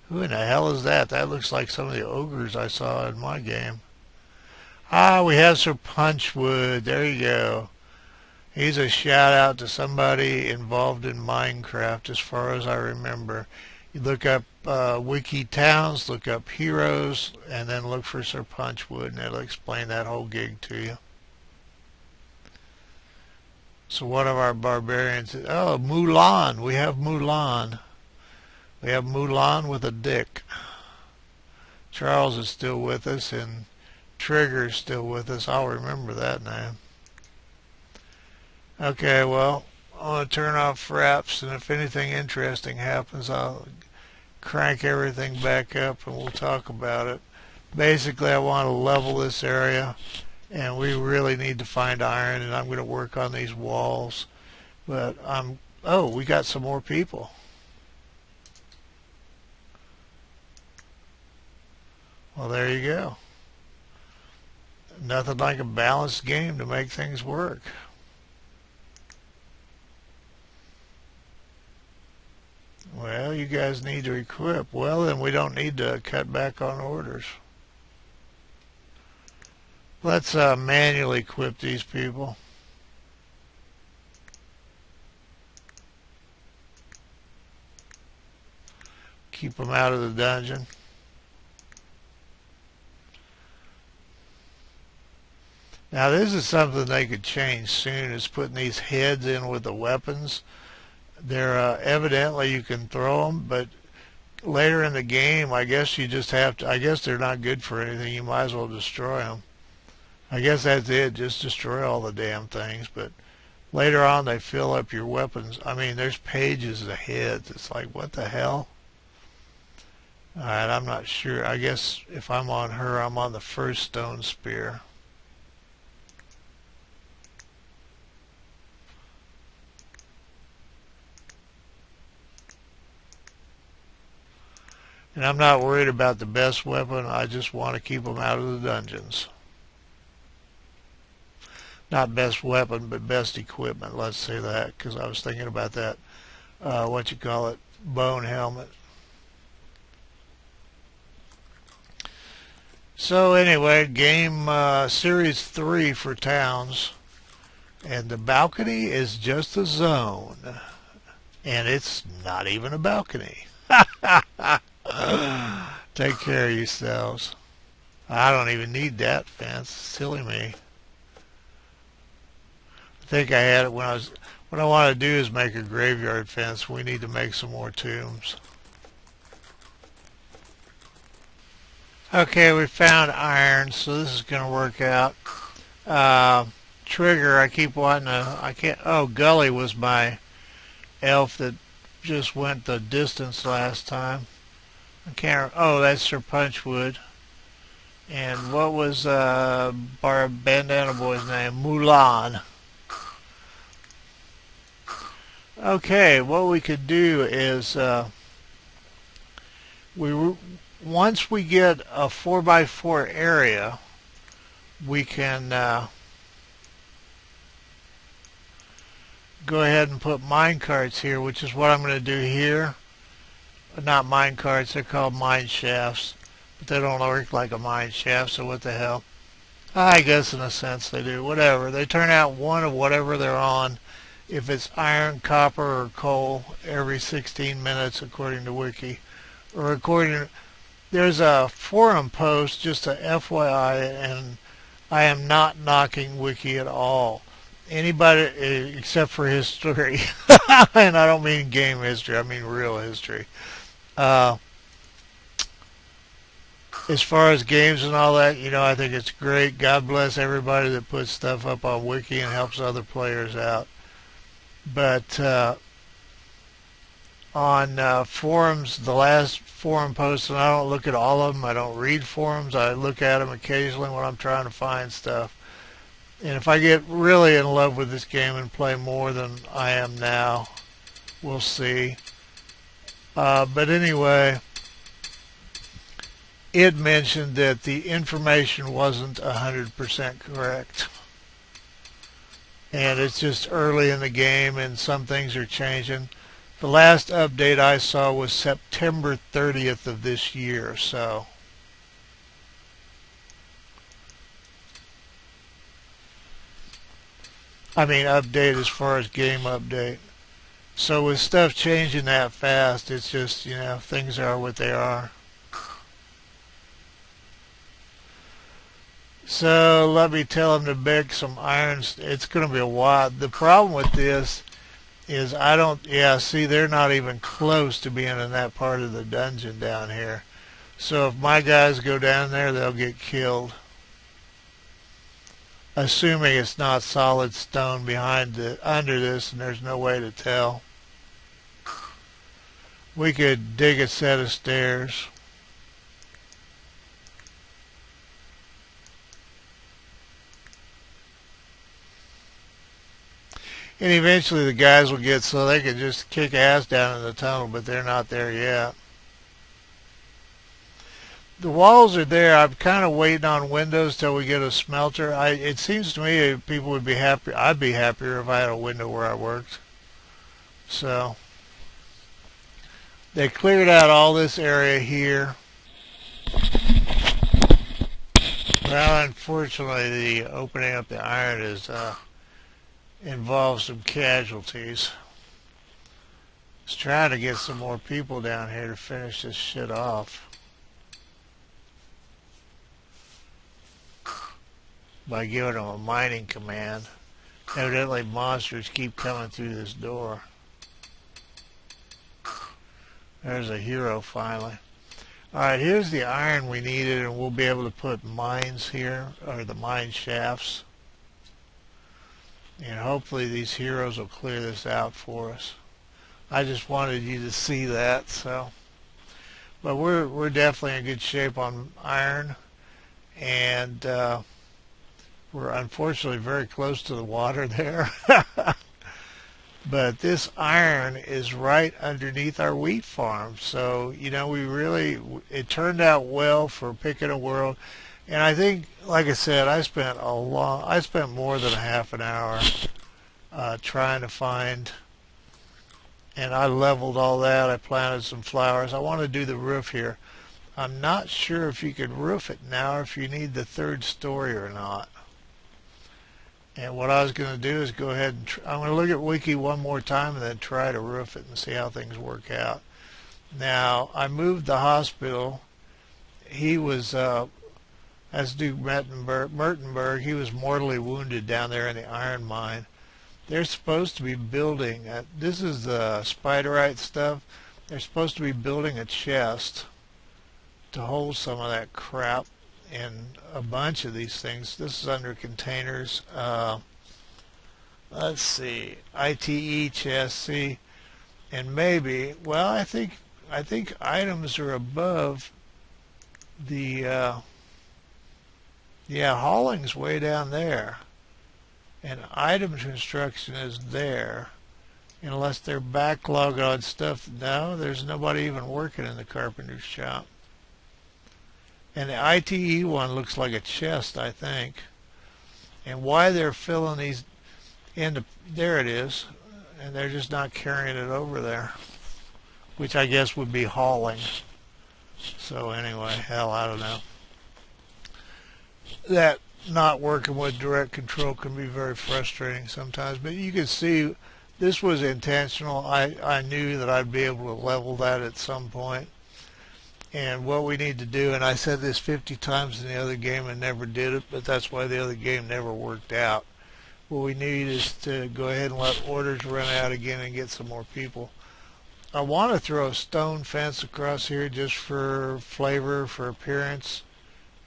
Who in the hell is that? That looks like some of the ogres I saw in my game. Ah, we have Sir Punchwood. There you go. He's a shout out to somebody involved in Minecraft as far as I remember. You look up wiki towns, look up heroes, and then look for Sir Punchwood, and it'll explain that whole gig to you. So one of our barbarians, oh, Mulan. We have Mulan. We have Mulan with a dick. Charles is still with us, and Tryggr is still with us. I'll remember that name. Okay, well, I'm going to turn off wraps, and if anything interesting happens, I'll crank everything back up, and we'll talk about it. Basically, I want to level this area, and we really need to find iron, and I'm going to work on these walls. But oh, we got some more people. Well, there you go. Nothing like a balanced game to make things work. Well, you guys need to equip. Well, then we don't need to cut back on orders. Let's manually equip these people. Keep them out of the dungeon. Now this is something they could change soon, is putting these heads in with the weapons. They're evidently you can throw them, but later in the game I guess you just have to, I guess they're not good for anything. You might as well destroy them. I guess that's it, just destroy all the damn things. But later on they fill up your weapons. I mean, there's pages of heads. It's like, what the hell? Alright, I'm not sure. I guess if I'm on her, I'm on the first stone spear. And I'm not worried about the best weapon. I just want to keep them out of the dungeons. Not best weapon, but best equipment. Let's say that, because I was thinking about that, what you call it, bone helmet. So anyway, game series 3 for towns. And the balcony is just a zone. And it's not even a balcony. Take care of yourselves. I don't even need that fence. Silly me. I think I had it when I was... What I want to do is make a graveyard fence. We need to make some more tombs. Okay, we found iron, so this is going to work out. Tryggr, I keep wanting to... I can't... Oh, Gully was my elf that just went the distance last time. I can't... Oh, that's Sir Punchwood. And what was Bandana Boy's name? Mulan. Okay, what we could do is once we get a 4x4 area, we can go ahead and put mine carts here, which is what I'm going to do here. Not mine carts, they're called mine shafts, but they don't work like a mine shaft, so what the hell. I guess in a sense they do. Whatever. They turn out one of whatever they're on. If it's iron, copper, or coal, every 16 minutes according to Wiki. Or according to... There's a forum post, just a FYI, and I am not knocking Wiki at all. Anybody, except for history. And I don't mean game history, I mean real history. As far as games and all that, you know, I think it's great. God bless everybody that puts stuff up on Wiki and helps other players out. But on forums, the last forum post, and I don't look at all of them. I don't read forums. I look at them occasionally when I'm trying to find stuff. And if I get really in love with this game and play more than I am now, we'll see. But anyway, it mentioned that the information wasn't 100% correct. And it's just early in the game and some things are changing. The last update I saw was September 30th of this year, so I mean update as far as game update. So with stuff changing that fast, it's just, things are what they are. So let me tell him to bake some irons. It's going to be a while. The problem with this is see, they're not even close to being in that part of the dungeon down here. So if my guys go down there, they'll get killed. Assuming it's not solid stone under this and there's no way to tell. We could dig a set of stairs. And eventually the guys will get so they can just kick ass down in the tunnel, but they're not there yet. The walls are there. I'm kind of waiting on windows till we get a smelter. It seems to me people would be happy. I'd be happier if I had a window where I worked. So they cleared out all this area here. Well, unfortunately, the opening up the iron involves some casualties. Let's try to get some more people down here to finish this shit off by giving them a mining command. Evidently monsters keep coming through this door. There's a hero finally. Alright, here's the iron we needed, and we'll be able to put mines here, or the mine shafts. And hopefully these heroes will clear this out for us. I just wanted you to see that, so. But we're definitely in good shape on iron, and we're unfortunately very close to the water there. But this iron is right underneath our wheat farm. So, it turned out well for picking a world. And I think, like I said, I spent more than a half an hour trying to find, and I leveled all that. I planted some flowers. I want to do the roof here. I'm not sure if you can roof it now or if you need the third story or not. And what I was going to do is go ahead and I'm going to look at Wiki one more time and then try to roof it and see how things work out. Now, I moved the hospital. He was, as Duke Mertenberg, he was mortally wounded down there in the iron mine. They're supposed to be building, this is the spiderite stuff, they're supposed to be building a chest to hold some of that crap in a bunch of these things. This is under containers. Let's see, ITE chest, see, and maybe, well, I think items are above the, hauling's way down there, and items construction is there, unless they're backlogged on stuff. No, there's nobody even working in the carpenter's shop. And the ITE one looks like a chest, I think. And why they're filling these into, there it is, and they're just not carrying it over there, which I guess would be hauling. So anyway, hell, I don't know. That not working with direct control can be very frustrating sometimes, but you can see this was intentional. I knew that I'd be able to level that at some point. And what we need to do, and I said this 50 times in the other game and never did it, but that's why the other game never worked out. What we need is to go ahead and let orders run out again and get some more people. I want to throw a stone fence across here just for flavor, for appearance.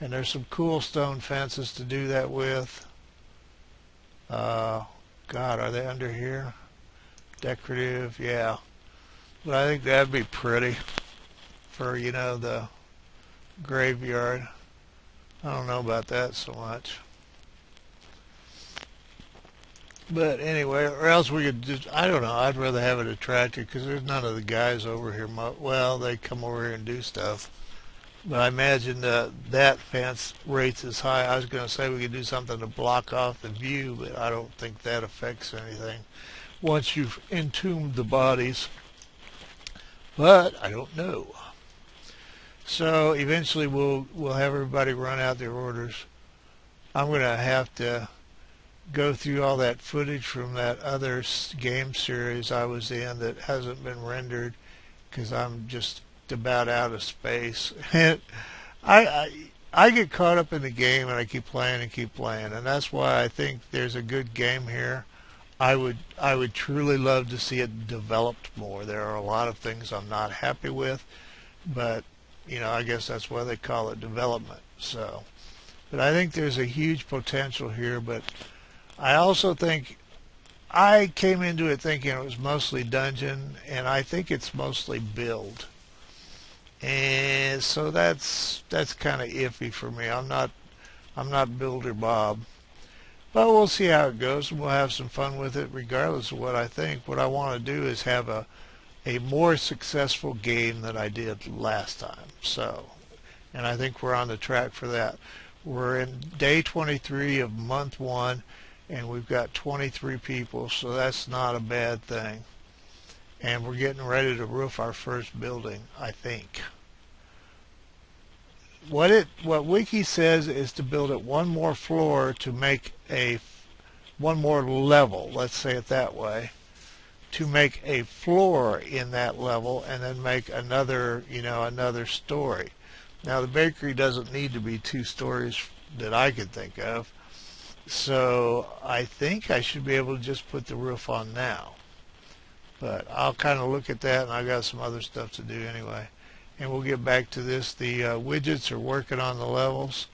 And there's some cool stone fences to do that with. God, are they under here? Decorative, yeah. But I think that'd be pretty for, the graveyard. I don't know about that so much. But anyway, or else we could just, I don't know, I'd rather have it attractive because there's none of the guys over here. Well, they come over here and do stuff. But I imagine that fence rates is high. I was going to say we could do something to block off the view, but I don't think that affects anything once you've entombed the bodies. but I don't know. So eventually we'll have everybody run out their orders. I'm going to have to go through all that footage from that other game series I was in that hasn't been rendered because I'm just about out of space. And I get caught up in the game and I keep playing, and that's why I think there's a good game here. I would truly love to see it developed more. There are a lot of things I'm not happy with, but I guess that's why they call it development. So, but I think there's a huge potential here, but I also think I came into it thinking it was mostly dungeon, and I think it's mostly build. And so that's kind of iffy for me. I'm not Builder Bob. But we'll see how it goes, and we'll have some fun with it regardless of what I think. What I want to do is have a more successful game than I did last time. So, and I think we're on the track for that. We're in day 23 of month 1, and we've got 23 people, so that's not a bad thing. And we're getting ready to roof our first building, I think. What Wiki says is to build it one more floor to make one more level, let's say it that way, to make a floor in that level and then make another story. Now the bakery doesn't need to be 2 stories that I could think of. So I think I should be able to just put the roof on now. But I'll kind of look at that, and I got some other stuff to do anyway. And we'll get back to this. The widgets are working on the levels.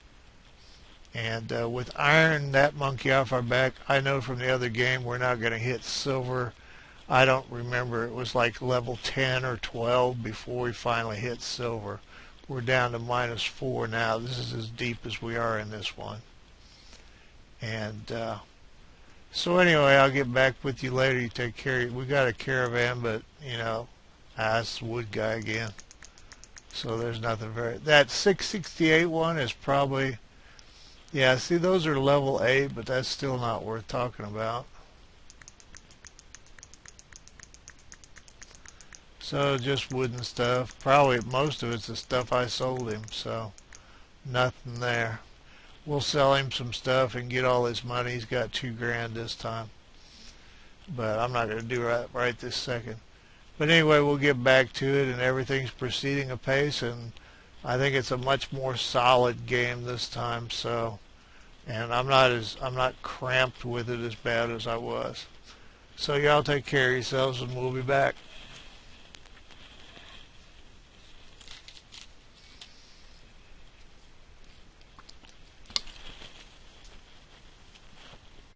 And with Iron, that monkey off our back, I know from the other game we're not going to hit silver. I don't remember. It was like level 10 or 12 before we finally hit silver. We're down to -4 now. This is as deep as we are in this one. And so anyway, I'll get back with you later. You take care. We got a caravan, but that's the wood guy again. So there's nothing very. That 668 one is probably, yeah. See, those are level 8, but that's still not worth talking about. So just wooden stuff. Probably most of it's the stuff I sold him. So nothing there. We'll sell him some stuff and get all his money. He's got $2,000 this time. But I'm not going to do that right this second. But anyway, we'll get back to it, and everything's proceeding apace, and I think it's a much more solid game this time. So, and I'm not cramped with it as bad as I was. So y'all take care of yourselves, and we'll be back.